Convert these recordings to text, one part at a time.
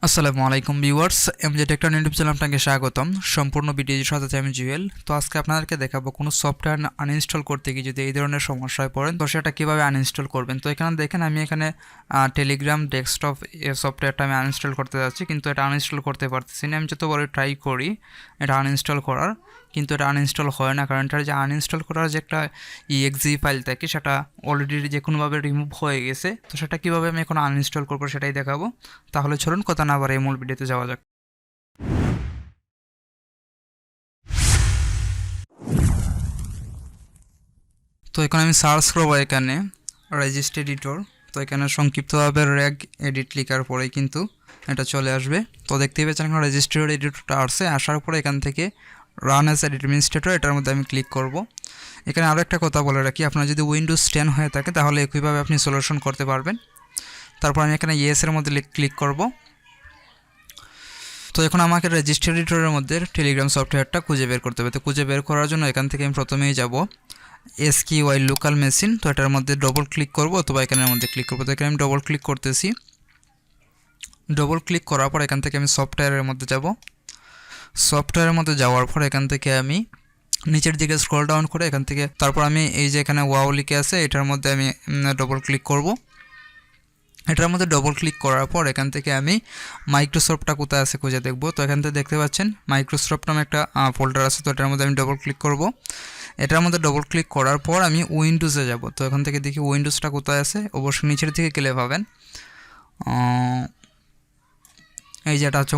আসসালামু আলাইকুম viewers, এমজে take YouTube চ্যানেলে আপনাকে স্বাগতম। সম্পূর্ণ ভিডিওর সাথে আমি জুয়েল। তো আজকে আপনাদেরকে দেখাবো কোনো সফটওয়্যার আনইনস্টল করতে গিয়ে যদি এই ধরনের সমস্যায় পড়েন তো সেটা কীভাবে আনইনস্টল করবেন। তো এখানে দেখেন আমি এখানে টেলিগ্রাম ডেস্কটপ সফটওয়্যারটা আমি আনইনস্টল করতে যাচ্ছি, কিন্তু এটা আনইনস্টল করতে পারতেছি না। আমি যত বড় ট্রাই করি এটা আনইনস্টল করার, কিন্তু এটা আনইনস্টল হয় না, কারণ এটার যে আনইনস্টল করার যে একটা exe ফাইল থাকে সেটা অলরেডি যে কোনোভাবে রিমুভ হয়ে গেছে। তো সেটা কীভাবে আমি এখন আনইনস্টল করবো সেটাই দেখাবো। তাহলে চলুন কথা না বাড়িয়ে মূল ভিডিওতে যাওয়া যাক। তো এখন আমি সার্চ করবো এখানে রেজিস্ট এডিটর। তো এখানে সংক্ষিপ্তভাবে র্যাগ এডিট লেখার পরেই কিন্তু এটা চলে আসবে। তো দেখতেই পাচ্ছেন এখানে রেজিস্টার্ড এডিটরটা আসছে, আসার পরে এখান থেকে রান অ্যাজ অ্যাডমিনিস্ট্রেটর এটার মধ্যে আমি ক্লিক করব। এখানে আরও একটা কথা বলে রাখি, আপনার যদি উইন্ডোজ 10 হয়ে থাকে তাহলে একইভাবে আপনি সলিউশন করতে পারবেন। তারপর আমি এখানে ইয়েসের মধ্যে ক্লিক করব। তো এখন আমাকে রেজিস্টার এডিটরের মধ্যে টেলিগ্রাম সফটওয়্যারটা খুঁজে বের করতে হবে। তো খুঁজে বের করার জন্য এখান থেকে আমি প্রথমেই যাব SQL লোকাল মেশিন। তো এটার মধ্যে ডবল ক্লিক করব অথবা এখানের মধ্যে ক্লিক করব। তো এখানে আমি ডবল ক্লিক করতেছি। ডবল ক্লিক করার পর এখান থেকে আমি সফটওয়্যারের মধ্যে যাব। সফটওয়্যারের মধ্যে যাওয়ার পর এখান থেকে আমি নিচের দিকে স্ক্রল ডাউন করে এখান থেকে তারপর আমি এই যে এখানে ওয়াও লিখে আছে এটার মধ্যে আমি ডবল ক্লিক করব। এটার মধ্যে ডবল ক্লিক করার পর এখান থেকে আমি মাইক্রোসফটটা কোথায় আছে খুঁজে দেখব। তো এখান থেকে দেখতে পাচ্ছেন মাইক্রোসফট নামে একটা ফোল্ডার আছে। তো এটার মধ্যে আমি ডবল ক্লিক করব। এটার মধ্যে ডবল ক্লিক করার পর আমি উইন্ডোজে যাব। তো এখান থেকে দেখি উইন্ডোজটা কোথায় আছে, অবশ্যই নিচের দিকে গেলে পাবেন। এই যে এটা হচ্ছে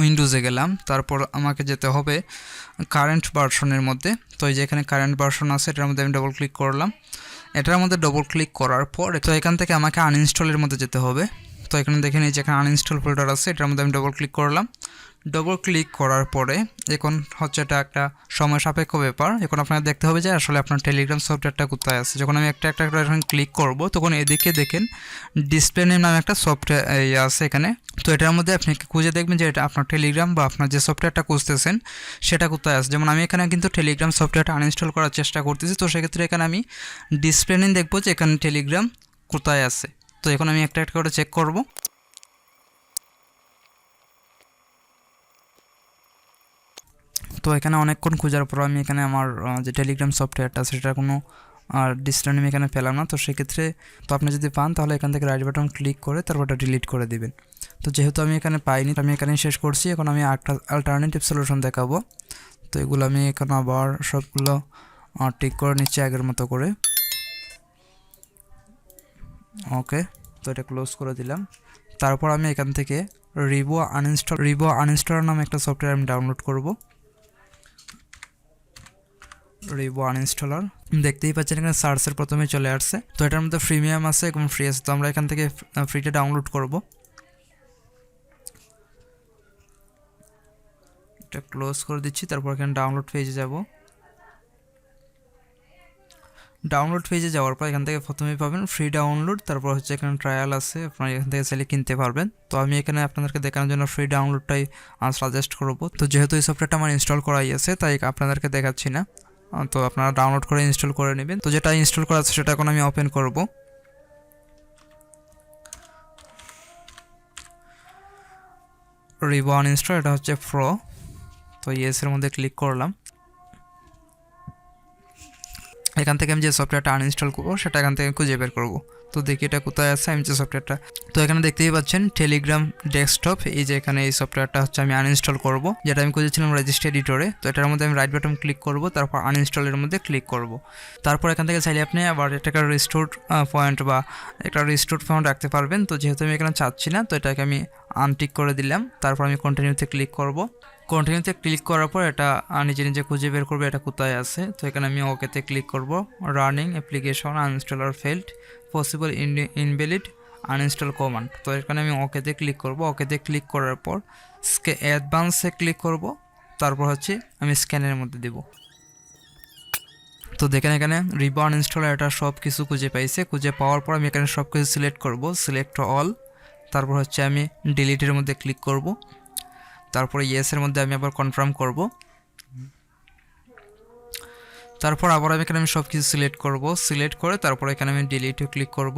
উইন্ডোজে গেলাম। তারপর আমাকে যেতে হবে কারেন্ট ভার্সনের মধ্যে। তো এই যে এখানে কারেন্ট ভার্সন আছে, এটার মধ্যে আমি ডবল ক্লিক করলাম। এটার মধ্যে ডবল ক্লিক করার পর তো এখান থেকে আমাকে আনইনস্টলের মধ্যে যেতে হবে। তো এখানে দেখেন এই যে এখানে আনইনস্টল ফোল্ডার আছে, এটার মধ্যে আমি ডবল ক্লিক করলাম। ডবল ক্লিক করার পরে এখন হচ্ছে এটা একটা সময় সাপেক্ষ ব্যাপার। এখন আপনাকে দেখতে হবে যে আসলে আপনার টেলিগ্রাম সফটওয়্যারটা কোথায় আছে। যখন আমি একটা একটা করে এখন ক্লিক করব তখন এদিকে দেখেন ডিসপ্লে নেম নামে একটা সফটওয়্যার আছে এখানে। তো এটার মধ্যে আপনি খুঁজে দেখবেন যে এটা আপনার টেলিগ্রাম বা আপনার যে সফটওয়্যারটা খুঁজতেছেন সেটা কোথায় আছে। যেমন আমি এখানে কিন্তু টেলিগ্রাম সফটওয়্যারটা আনইনস্টল করার চেষ্টা করতেছি। তো সেক্ষেত্রে এখানে আমি ডিসপ্লে নেম দেখবো যে এখানে টেলিগ্রাম কোথায় আছে। তো এখন আমি একটা একটা করে চেক করব। তো এখানে অনেকক্ষণ খোঁজার পর আমি এখানে আমার যে টেলিগ্রাম সফটওয়্যারটা আছে সেটা কোনো ডিসপ্লে নেম এখানে পেলাম না। তো সেক্ষেত্রে তো আপনি যদি পান তাহলে এখান থেকে রাইট বাটন ক্লিক করে তারপর এটা ডিলিট করে দিবেন। তো যেহেতু আমি এখানে পাইনি আমি এখানেই শেষ করছি। এখন আমি একটা অল্টারনেটিভ সলিউশন দেখাবো। তো এগুলো আমি এখন আবার সবগুলো টিক করে নিচ্ছি আগের মতো করে। ওকে, তো এটা ক্লোজ করে দিলাম। তারপর আমি এখান থেকে রিভো আনইনস্টলার নামে একটা সফটওয়্যার আমি ডাউনলোড করব। রিভো আনইনস্টলার দেখতেই পাচ্ছেন এখানে সার্চের প্রথমে চলে আসছে। তো এটার মধ্যে প্রিমিয়াম আছে এবং ফ্রি আছে। তো আমরা এখান থেকে ফ্রিটা ডাউনলোড করব। এটা ক্লোজ করে দিচ্ছি। তারপর এখানে ডাউনলোড পেজে যাব। ডাউনলোড পেজে যাওয়ার পর এখান থেকে প্রথমেই পাবেন ফ্রি ডাউনলোড, তারপর হচ্ছে এখানে ট্রায়াল আছে, আপনারা এখান থেকে চাইলে কিনতে পারবেন। তো আমি এখানে আপনাদেরকে দেখানোর জন্য ফ্রি ডাউনলোডটাই সাজেস্ট করব। তো যেহেতু এই সফটওয়্যারটা আমার ইনস্টল করাই আছে তাই আপনাদেরকে দেখাচ্ছি না। তো আপনারা ডাউনলোড করে ইনস্টল করে নেবেন। তো যেটা ইনস্টল করা আছে সেটা এখন আমি ওপেন করব। রিভো আনইনস্টল, এটা হচ্ছে প্রো। তো ইয়েসের মধ্যে ক্লিক করলাম। এখান থেকে আমি যে সফটওয়্যারটা আনইনস্টল করবো সেটা এখান থেকে খুঁজে বের করবো। তো দেখি এটা কোথায় আছে আমি যে সফটওয়্যারটা। তো এখানে দেখতেই পাচ্ছেন টেলিগ্রাম ডেস্কটপ, এই যে এখানে এই সফটওয়্যারটা হচ্ছে আমি আনইনস্টল করব, যেটা আমি খুঁজেছিলাম রেজিস্টার এডিটরে। তো এটার মধ্যে আমি রাইট বাটন ক্লিক করব, তারপর আনইনস্টলের মধ্যে ক্লিক করব। তারপর এখান থেকে চাইলে আপনি আবার একটা রিস্টোর পয়েন্ট বা একটা রিস্টোর পয়েন্ট রাখতে পারবেন। তো যেহেতু আমি এখানে চাচ্ছি না তো এটাকে আমি আনটিক করে দিলাম। তারপর আমি কন্টিনিউতে ক্লিক করব। কন্টিনিউতে ক্লিক করার পর এটা নিজে নিজে খুঁজে বের করবে এটা কোথায় আছে। তো এখানে আমি ওকেতে ক্লিক করব। Running application uninstaller failed possible invalid uninstall command. তো এখানে আমি ওকেতে ক্লিক করব। ওকেতে ক্লিক করার পর অ্যাডভান্সে ক্লিক করব। তারপর হচ্ছে আমি স্ক্যানের মধ্যে দেব। তো দেখেন এখানে রিভো আনইনস্টলার এটা সব কিছু খুঁজে পাইছে। খুঁজে পাওয়ার পর আমি এখানে সব কিছু সিলেক্ট করব, সিলেক্ট অল। তারপর হচ্ছে আমি ডিলিটের মধ্যে ক্লিক করব। তারপরে ইয়েসের মধ্যে আমি আবার কনফার্ম করব। তারপর আবার এখানে আমি সব কিছু সিলেক্ট করব, সিলেক্ট করে তারপর এখানে আমি ডিলিটে ক্লিক করব।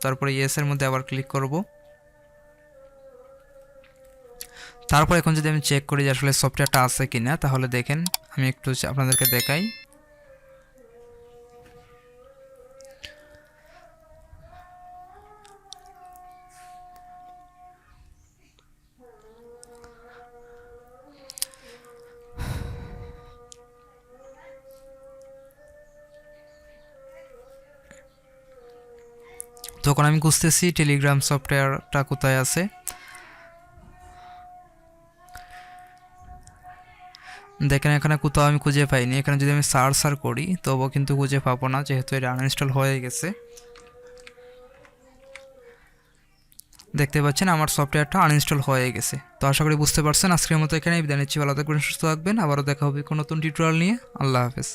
তারপরে ইয়েসের মধ্যে আবার ক্লিক করব। তারপর এখন যদি আমি চেক করি যে আসলে সফটওয়্যারটা আছে কিনা, তাহলে দেখেন আমি একটু আপনাদেরকে দেখাই। তখন আমি খুঁজতেছি টেলিগ্রাম সফটওয়্যারটা কোথায় আছে। দেখেন এখানে কোথাও আমি খুঁজে পাইনি। এখানে যদি আমি সার্চ করি তবুও কিন্তু খুঁজে পাবো না, যেহেতু এটা আনইনস্টল হয়ে গেছে। দেখতে পাচ্ছেন আমার সফটওয়্যারটা আনইনস্টল হয়ে গেছে। তো আশা করি বুঝতে পারছেন। আজকের মতো এখানেই বিদায় নিচ্ছি। ভালো থাকবেন, সুস্থ থাকবেন। আবারও দেখা হবে কোনো নতুন টিউটোরিয়াল নিয়ে। আল্লাহ হাফেজ।